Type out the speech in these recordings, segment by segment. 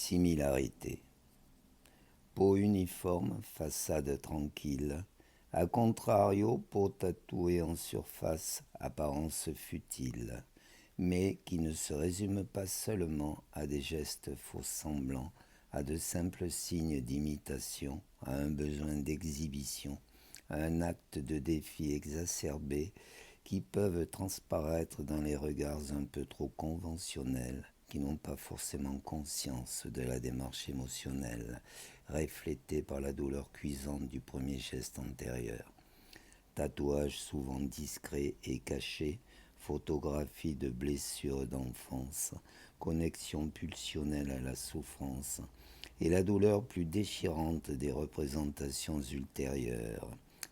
Similarité. Peau uniforme, façade tranquille. A contrario, peau tatouée en surface, apparence futile, mais qui ne se résume pas seulement à des gestes faux semblants, à de simples signes d'imitation, à un besoin d'exhibition, à un acte de défi exacerbé qui peuvent transparaître dans les regards un peu trop conventionnels, qui n'ont pas forcément conscience de la démarche émotionnelle, reflétée par la douleur cuisante du premier geste antérieur. Tatouages souvent discrets et cachés, photographie de blessures d'enfance, connexion pulsionnelle à la souffrance, et la douleur plus déchirante des représentations ultérieures,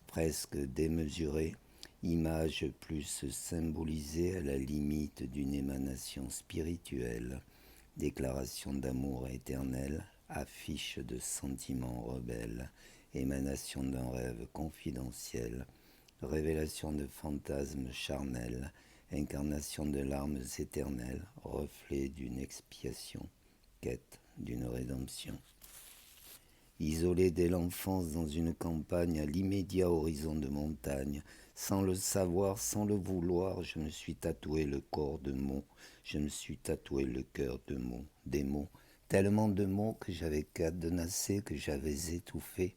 presque démesurées, images plus symbolisées à la limite d'une émanation spirituelle, déclaration d'amour éternel, affiche de sentiments rebelles, émanation d'un rêve confidentiel, révélation de fantasmes charnels, incarnation de larmes éternelles, reflet d'une expiation, quête d'une rédemption. Isolé dès l'enfance dans une campagne à l'immédiat horizon de montagne, sans le savoir, sans le vouloir, je me suis tatoué le corps de mots, je me suis tatoué le cœur de mots, des mots, tellement de mots que j'avais cadenassés, que j'avais étouffés,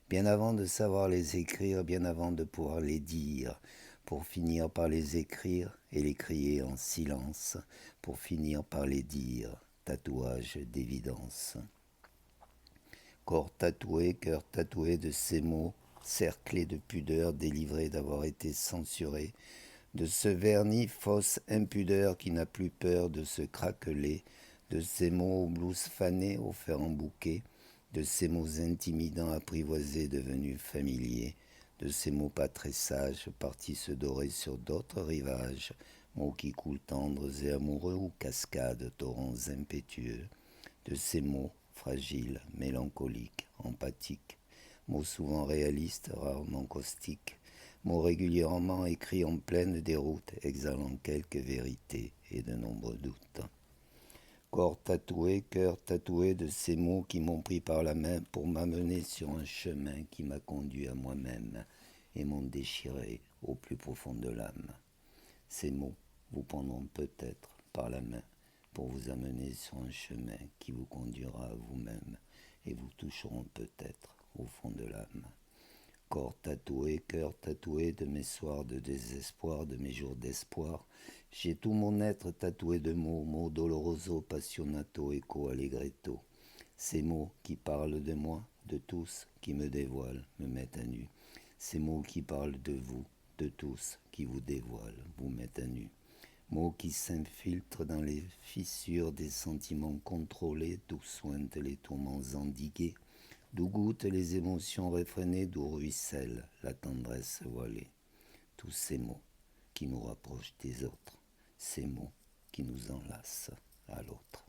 bien avant de savoir les écrire, bien avant de pouvoir les dire, pour finir par les écrire et les crier en silence, pour finir par les dire, tatouage d'évidence. Corps tatoué, cœur tatoué de ces mots, cerclés de pudeur, délivrés d'avoir été censurés, de ce vernis fausse impudeur qui n'a plus peur de se craqueler, de ces mots aux blouses fanées offerts en bouquet, de ces mots intimidants apprivoisés devenus familiers, de ces mots pas très sages partis se dorer sur d'autres rivages, mots qui coulent tendres et amoureux ou cascades, torrents impétueux, de ces mots fragiles, mélancoliques, empathiques, mots souvent réalistes, rarement caustiques, mots régulièrement écrits en pleine déroute, exhalant quelques vérités et de nombreux doutes. Corps tatoué, cœur tatoué de ces mots qui m'ont pris par la main pour m'amener sur un chemin qui m'a conduit à moi-même et m'ont déchiré au plus profond de l'âme. Ces mots vous prendront peut-être par la main pour vous amener sur un chemin qui vous conduira à vous-même et vous toucheront peut-être au fond de l'âme. Corps tatoué, cœur tatoué de mes soirs de désespoir, de mes jours d'espoir, j'ai tout mon être tatoué de mots, mots doloroso, passionato, eco allegretto. Ces mots qui parlent de moi, de tous, qui me dévoilent, me mettent à nu. Ces mots qui parlent de vous, de tous, qui vous dévoilent, vous mettent à nu. Mots qui s'infiltrent dans les fissures des sentiments contrôlés, d'où sointent les tourments endigués, d'où goûtent les émotions réfrénées, d'où ruisselle la tendresse voilée. Tous ces mots qui nous rapprochent des autres, ces mots qui nous enlacent à l'autre.